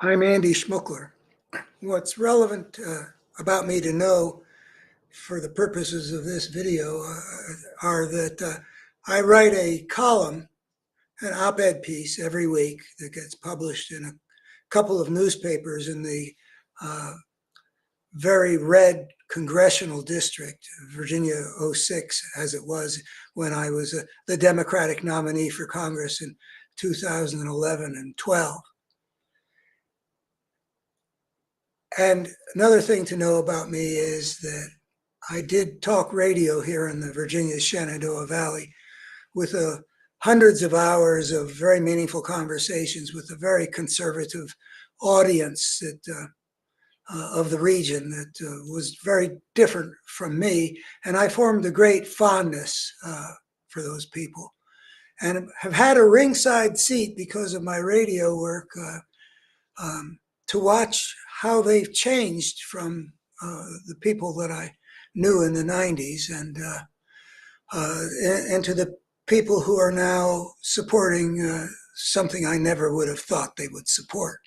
I'm Andy Schmuckler. What's relevant about me to know for the purposes of this video are that I write a column, an op-ed piece every week that gets published in a couple of newspapers in the uh, very red congressional district, Virginia '06, as it was when I was the Democratic nominee for Congress in 2011 and 12. And another thing to know about me is that I did talk radio here in the Virginia Shenandoah Valley with hundreds of hours of very meaningful conversations with a very conservative audience of the region that was very different from me. And I formed a great fondness for those people and have had a ringside seat because of my radio work to watch how they've changed from the people that I knew in the 90s and to the people who are now supporting something I never would have thought they would support.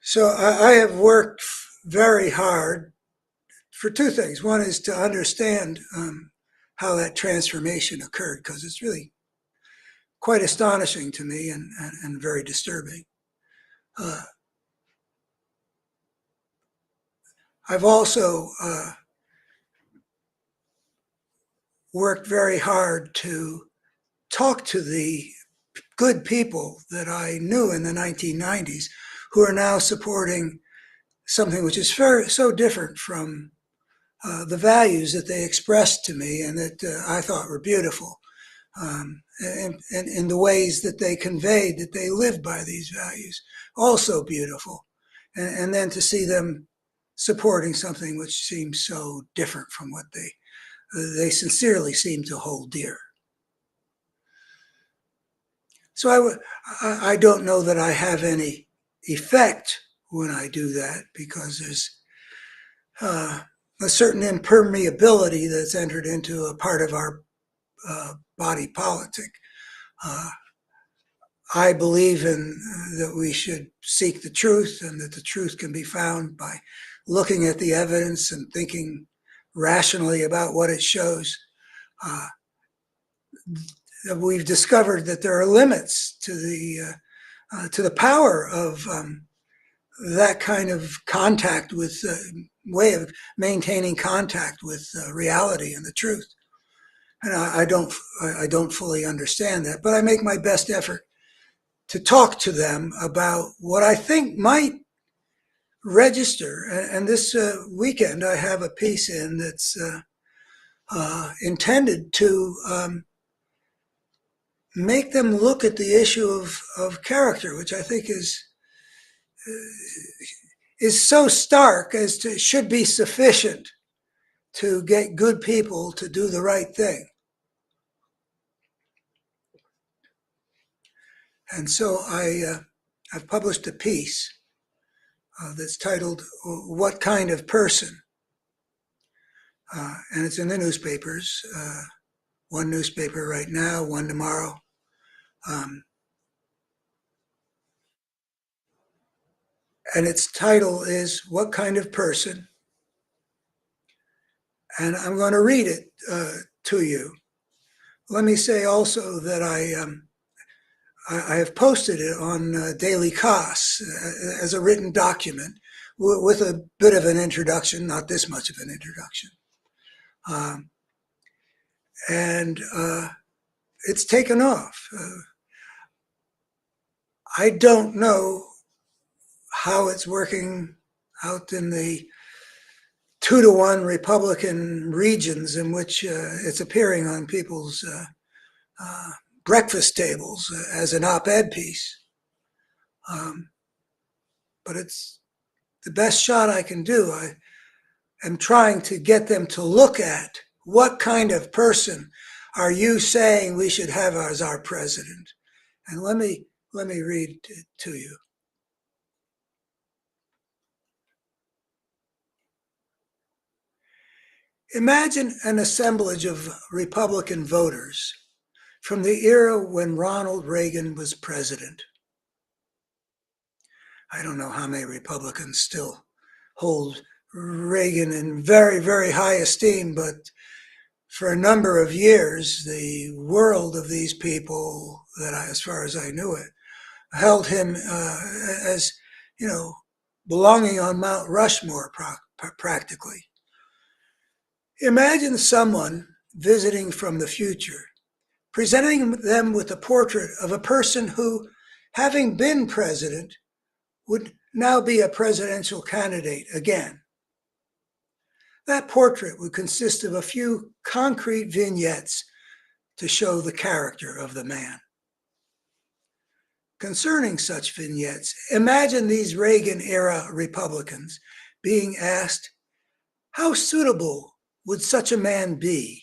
So I have worked very hard for two things. One is to understand how that transformation occurred, because it's really quite astonishing to me and very disturbing. I've also worked very hard to talk to the good people that I knew in the 1990s who are now supporting something which is so different from the values that they expressed to me and that I thought were beautiful, and in the ways that they conveyed that they lived by these values, also beautiful. And then to see them supporting something which seems so different from what they sincerely seem to hold dear. So I don't know that I have any effect when I do that, because there's a certain impermeability that's entered into a part of our body politic. I believe that we should seek the truth, and that the truth can be found by looking at the evidence and thinking rationally about what it shows. We've discovered that there are limits to the power of that kind of contact with way of maintaining contact with reality and the truth. And I don't fully understand that, but I make my best effort to talk to them about what I think might register. And this weekend, I have a piece in that's intended to make them look at the issue of character, which I think is so stark as to should be sufficient to get good people to do the right thing. And so I've published a piece that's titled "What Kind of Person?" And it's in the newspapers. One newspaper right now, one tomorrow. And its title is "What Kind of Person?" And I'm going to read it to you. Let me say also that I have posted it on Daily Kos as a written document with a bit of an introduction, not this much of an introduction. And it's taken off. I don't know how it's working out in the 2-to-1 Republican regions in which it's appearing on people's breakfast tables as an op-ed piece. But it's the best shot I can do. I am trying to get them to look at what kind of person are you saying we should have as our president. And let me read it to you. Imagine an assemblage of Republican voters from the era when Ronald Reagan was president. I don't know how many Republicans still hold Reagan in very, very high esteem, but for a number of years, the world of these people as far as I knew it, held him as, you know, belonging on Mount Rushmore practically. Imagine someone visiting from the future, presenting them with a portrait of a person who, having been president, would now be a presidential candidate again. That portrait would consist of a few concrete vignettes to show the character of the man. Concerning such vignettes, imagine these Reagan-era Republicans being asked, how suitable would such a man be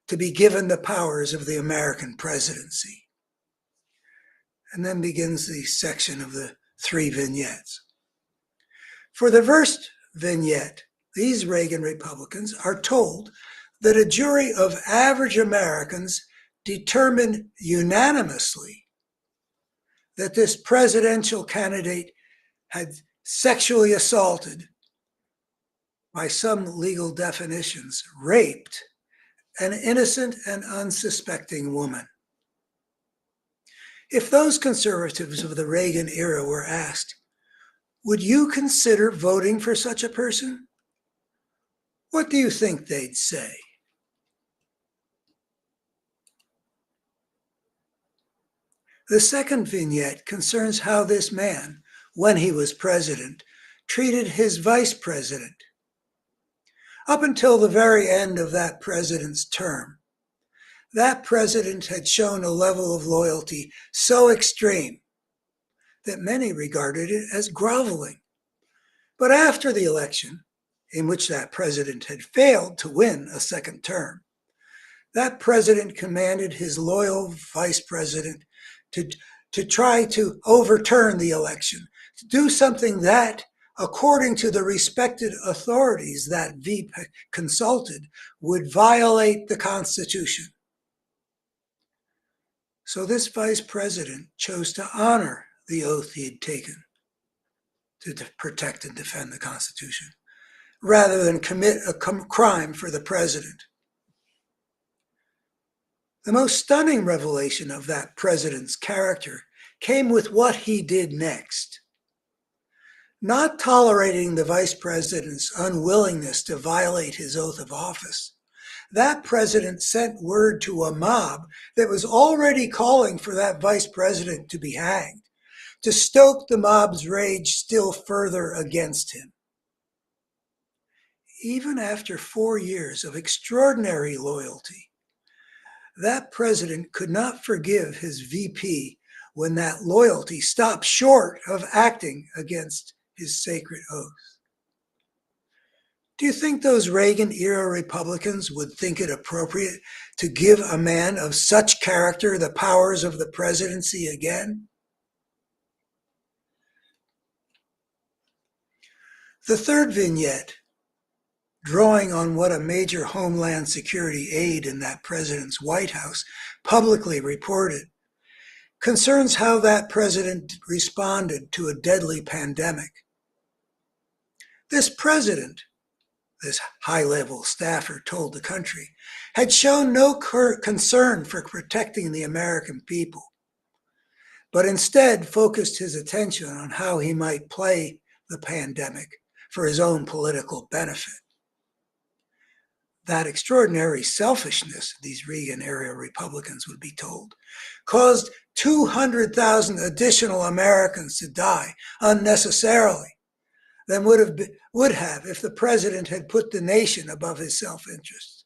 to be given the powers of the American presidency? And then begins the section of the 3 vignettes. For the first vignette, these Reagan Republicans are told that a jury of average Americans determined unanimously that this presidential candidate had sexually assaulted, by some legal definitions, raped an innocent and unsuspecting woman. If those conservatives of the Reagan era were asked, would you consider voting for such a person? What do you think they'd say? The second vignette concerns how this man, when he was president, treated his vice president. Up until the very end of that president's term, that president had shown a level of loyalty so extreme that many regarded it as groveling. But after the election, in which that president had failed to win a second term, that president commanded his loyal vice president to try to overturn the election, to do something that, according to the respected authorities that Veep consulted, would violate the Constitution. So this vice president chose to honor the oath he had taken to protect and defend the Constitution, rather than commit a crime for the president. The most stunning revelation of that president's character came with what he did next. Not tolerating the vice president's unwillingness to violate his oath of office, that president sent word to a mob that was already calling for that vice president to be hanged, to stoke the mob's rage still further against him. Even after 4 years of extraordinary loyalty, that president could not forgive his VP when that loyalty stopped short of acting against his sacred oath. Do you think those Reagan-era Republicans would think it appropriate to give a man of such character the powers of the presidency again? The third vignette, drawing on what a major Homeland Security aide in that president's White House publicly reported, concerns how that president responded to a deadly pandemic. This president, this high-level staffer told the country, had shown no concern for protecting the American people, but instead focused his attention on how he might play the pandemic for his own political benefit. That extraordinary selfishness, these Reagan-era Republicans would be told, caused 200,000 additional Americans to die unnecessarily than would have if the president had put the nation above his self-interest.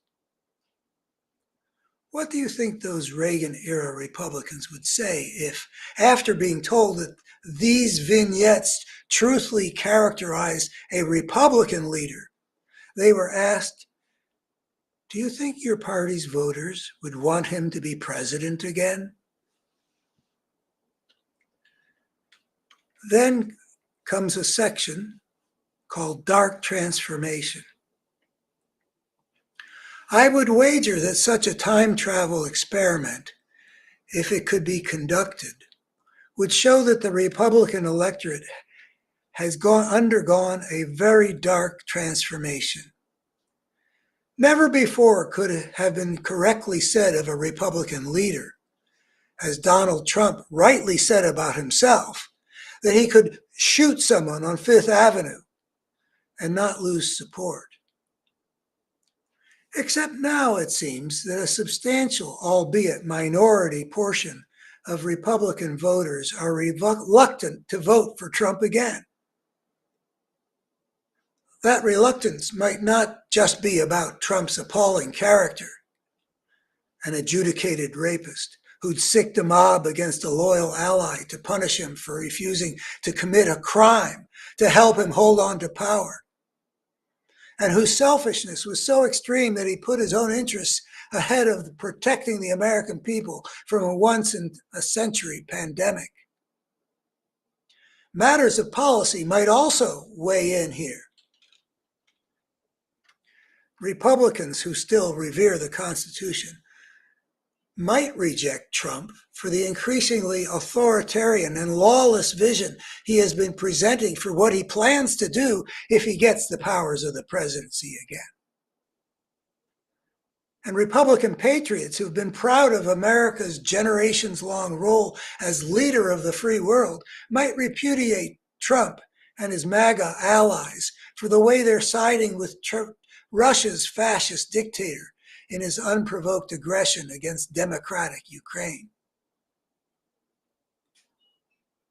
What do you think those Reagan-era Republicans would say if, after being told that these vignettes truthfully characterized a Republican leader, they were asked, do you think your party's voters would want him to be president again? Then comes a section called Dark Transformation. I would wager that such a time travel experiment, if it could be conducted, would show that the Republican electorate has undergone a very dark transformation. Never before could it have been correctly said of a Republican leader, as Donald Trump rightly said about himself, that he could shoot someone on Fifth Avenue and not lose support. Except now it seems that a substantial, albeit minority, portion of Republican voters are reluctant to vote for Trump again. That reluctance might not just be about Trump's appalling character, an adjudicated rapist who'd sicked a mob against a loyal ally to punish him for refusing to commit a crime to help him hold on to power, and whose selfishness was so extreme that he put his own interests ahead of protecting the American people from a once-in-a-century pandemic. Matters of policy might also weigh in here. Republicans who still revere the Constitution might reject Trump for the increasingly authoritarian and lawless vision he has been presenting for what he plans to do if he gets the powers of the presidency again. And Republican patriots who've been proud of America's generations-long role as leader of the free world might repudiate Trump and his MAGA allies for the way they're siding with Russia's fascist dictator in his unprovoked aggression against democratic Ukraine.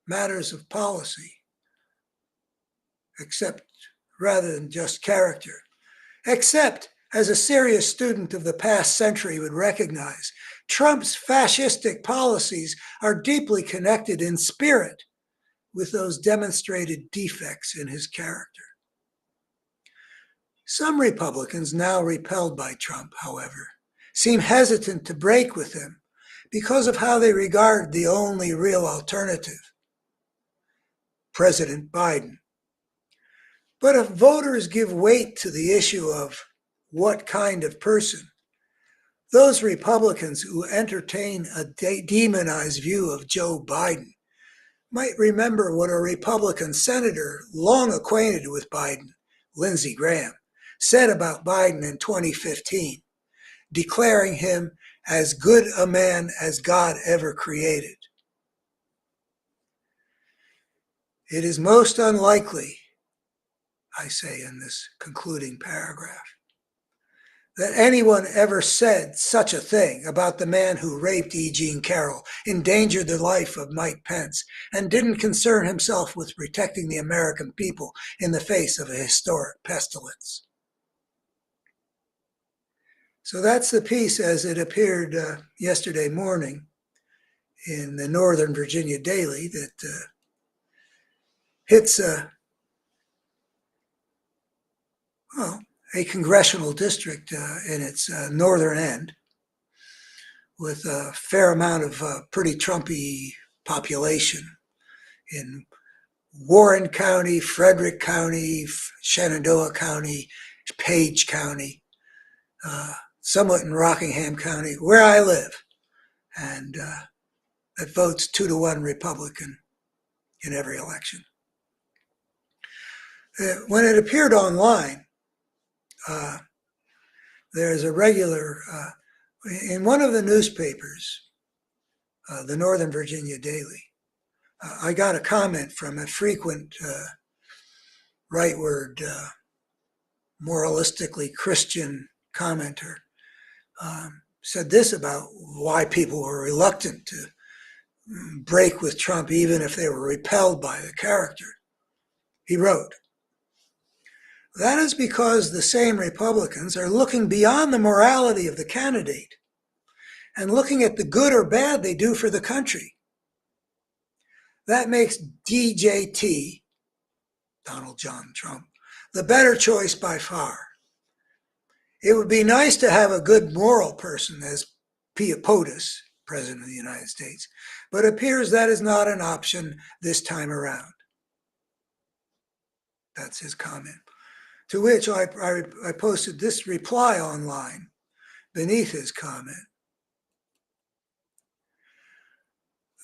Matters of policy, except rather than just character, except as a serious student of the past century would recognize, Trump's fascistic policies are deeply connected in spirit with those demonstrated defects in his character. Some Republicans, now repelled by Trump, however, seem hesitant to break with him because of how they regard the only real alternative, President Biden. But if voters give weight to the issue of what kind of person, those Republicans who entertain a demonized view of Joe Biden might remember what a Republican senator long acquainted with Biden, Lindsey Graham, said about Biden in 2015, declaring him as good a man as God ever created. It is most unlikely, I say in this concluding paragraph, that anyone ever said such a thing about the man who raped E. Jean Carroll, endangered the life of Mike Pence, and didn't concern himself with protecting the American people in the face of a historic pestilence. So that's the piece as it appeared yesterday morning in the Northern Virginia Daily that hits a congressional district in its northern end with a fair amount of pretty Trumpy population in Warren County, Frederick County, Shenandoah County, Page County, somewhat in Rockingham County, where I live, and that votes 2-to-1 Republican in every election. When it appeared online, there's a regular, in one of the newspapers, the Northern Virginia Daily, I got a comment from a frequent rightward, moralistically Christian commenter, said this about why people were reluctant to break with Trump even if they were repelled by the character. He wrote, "That is because the same Republicans are looking beyond the morality of the candidate and looking at the good or bad they do for the country. That makes DJT, Donald John Trump, the better choice by far. It would be nice to have a good moral person as POTUS, President of the United States, but it appears that is not an option this time around." That's his comment. To which I posted this reply online beneath his comment.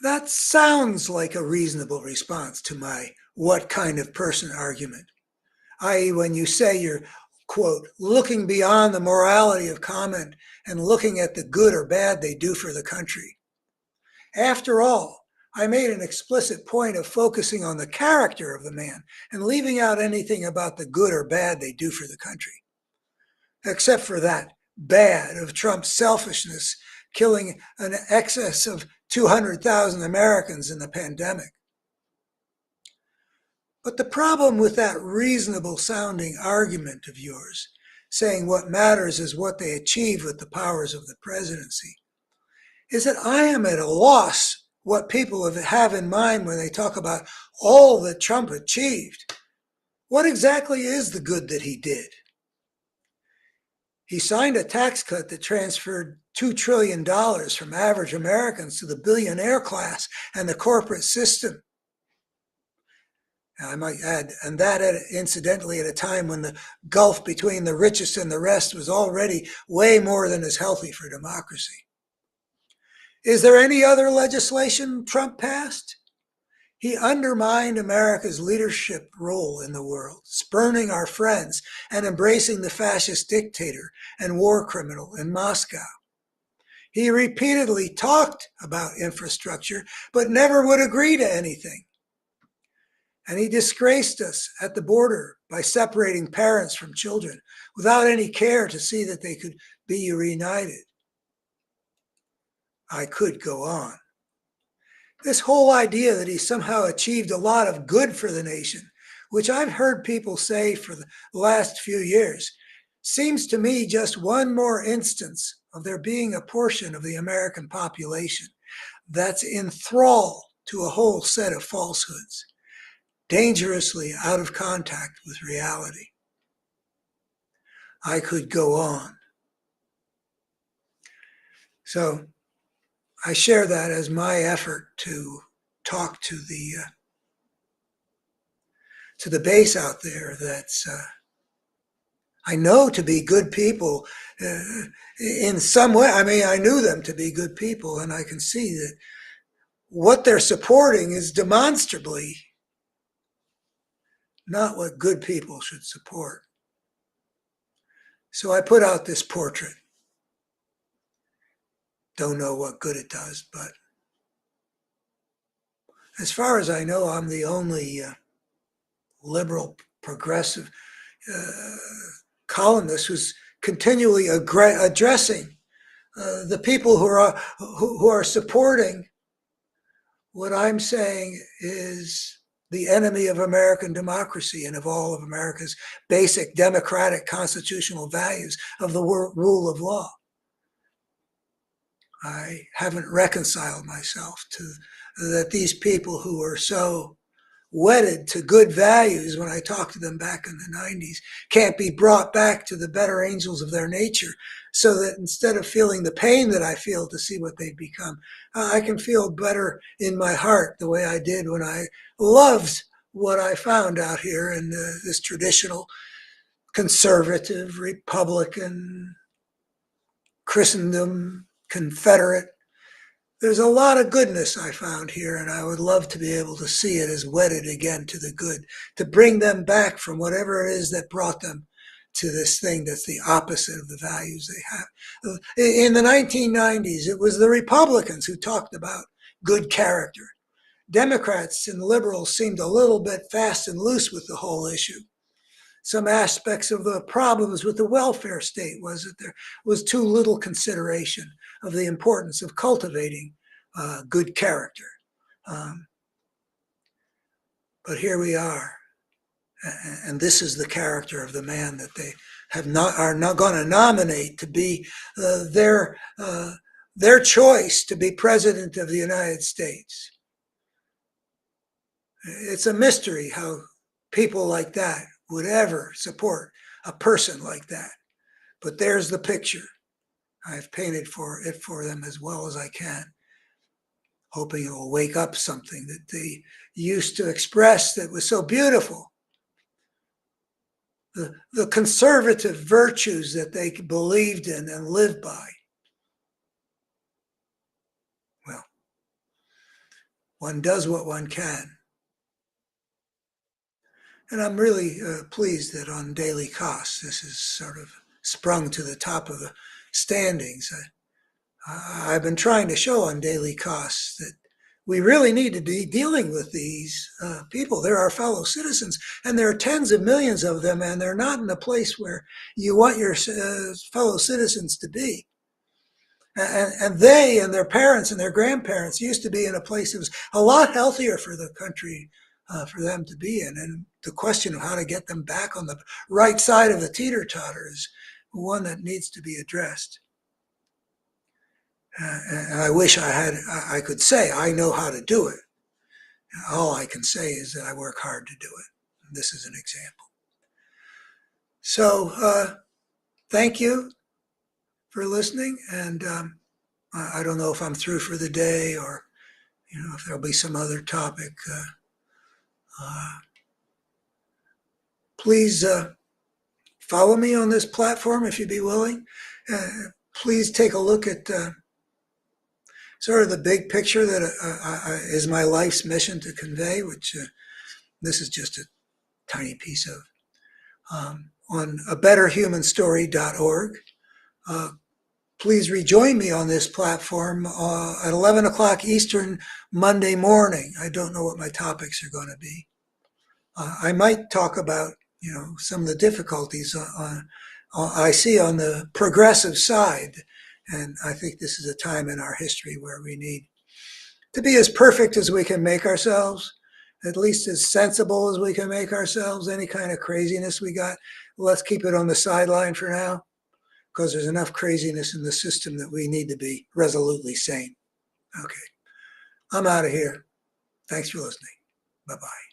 That sounds like a reasonable response to my what kind of person argument, i.e., when you say you're, quote, looking beyond the morality of comment and looking at the good or bad they do for the country. After all, I made an explicit point of focusing on the character of the man and leaving out anything about the good or bad they do for the country, except for that bad of Trump's selfishness, killing an excess of 200,000 Americans in the pandemic. But the problem with that reasonable sounding argument of yours, saying what matters is what they achieve with the powers of the presidency, is that I am at a loss what people have in mind when they talk about all that Trump achieved. What exactly is the good that he did? He signed a tax cut that transferred $2 trillion from average Americans to the billionaire class and the corporate system. I might add, and that incidentally at a time when the gulf between the richest and the rest was already way more than is healthy for democracy. Is there any other legislation Trump passed? He undermined America's leadership role in the world, spurning our friends and embracing the fascist dictator and war criminal in Moscow. He repeatedly talked about infrastructure, but never would agree to anything. And he disgraced us at the border by separating parents from children without any care to see that they could be reunited. I could go on. This whole idea that he somehow achieved a lot of good for the nation, which I've heard people say for the last few years, seems to me just one more instance of there being a portion of the American population that's in thrall to a whole set of falsehoods, dangerously out of contact with reality. I could go on. So I share that as my effort to talk to the base out there that's I know to be good people in some way. I mean, I knew them to be good people, and I can see that what they're supporting is demonstrably not what good people should support. So I put out this portrait. Don't know what good it does, but as far as I know, I'm the only liberal, progressive columnist who's continually addressing the people who are supporting what I'm saying is the enemy of American democracy and of all of America's basic democratic constitutional values of the rule of law. I haven't reconciled myself to that these people who are so wedded to good values when I talk to them back in the 90s can't be brought back to the better angels of their nature, so that instead of feeling the pain that I feel to see what they've become, I can feel better in my heart the way I did when I loved what I found out here in this traditional conservative Republican Christendom Confederate. There's a lot of goodness I found here, and I would love to be able to see it as wedded again to the good, to bring them back from whatever it is that brought them to this thing that's the opposite of the values they have. In the 1990s, it was the Republicans who talked about good character. Democrats and liberals seemed a little bit fast and loose with the whole issue. Some aspects of the problems with the welfare state was that there was too little consideration of the importance of cultivating good character. But here we are, and this is the character of the man that they are not going to nominate to be their choice to be president of the United States. It's a mystery how people like that would ever support a person like that. But there's the picture. I've painted for them as well as I can, hoping it will wake up something that they used to express that was so beautiful. The conservative virtues that they believed in and lived by. Well, one does what one can. And I'm really pleased that on daily costs, this has sort of sprung to the top of the standings. I've been trying to show on daily costs that we really need to be dealing with these people. They're our fellow citizens, and there are tens of millions of them, and they're not in a place where you want your fellow citizens to be. And they and their parents and their grandparents used to be in a place that was a lot healthier for the country for them to be in. And the question of how to get them back on the right side of the teeter-totter is one that needs to be addressed. And I wish I could say I know how to do it. All I can say is that I work hard to do it. And this is an example. So thank you for listening. And I don't know if I'm through for the day or if there'll be some other topic. Please follow me on this platform if you'd be willing. Please take a look at sort of the big picture that is my life's mission to convey, which this is just a tiny piece of, on abetterhumanstory.org. Please rejoin me on this platform at 11 o'clock Eastern Monday morning. I don't know what my topics are going to be. I might talk about, some of the difficulties I see on the progressive side. And I think this is a time in our history where we need to be as perfect as we can make ourselves, at least as sensible as we can make ourselves. Any kind of craziness we got, let's keep it on the sideline for now, because there's enough craziness in the system that we need to be resolutely sane. Okay, I'm out of here. Thanks for listening. Bye-bye.